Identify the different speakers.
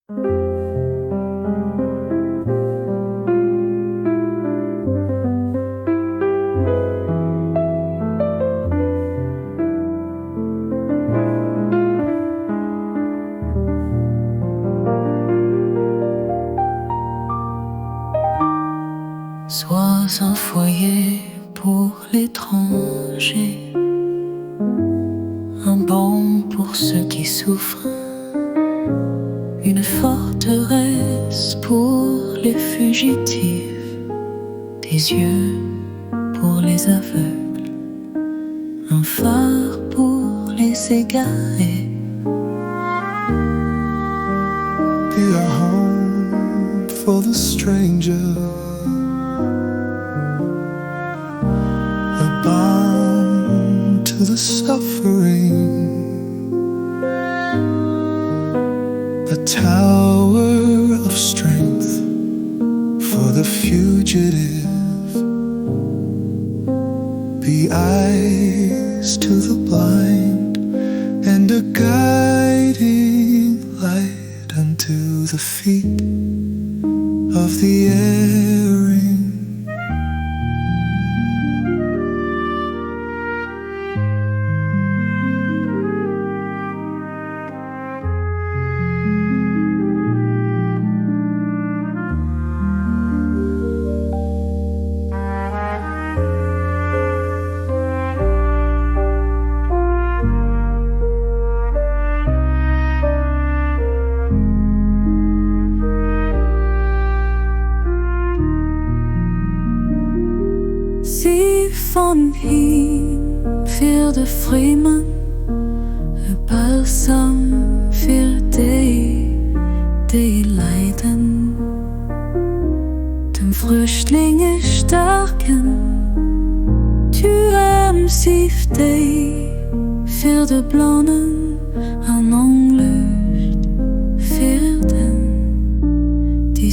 Speaker 1: Sois un foyer pour l'étranger, un banc pour ceux qui souffrent, une forteresse pour les fugitifs, des yeux pour les aveugles, un phare pour les égarés.
Speaker 2: Be a home for the stranger, a balm to the suffering, a tower of strength for the fugitive. Be eyes to the blind and a guiding light unto the feet of the erring.
Speaker 1: Von ihm für de Freeman, ein Balsam für die leiden, dem Flüchtlinge stärken, Türen sieft für de Blonden, an Anglücht für den, die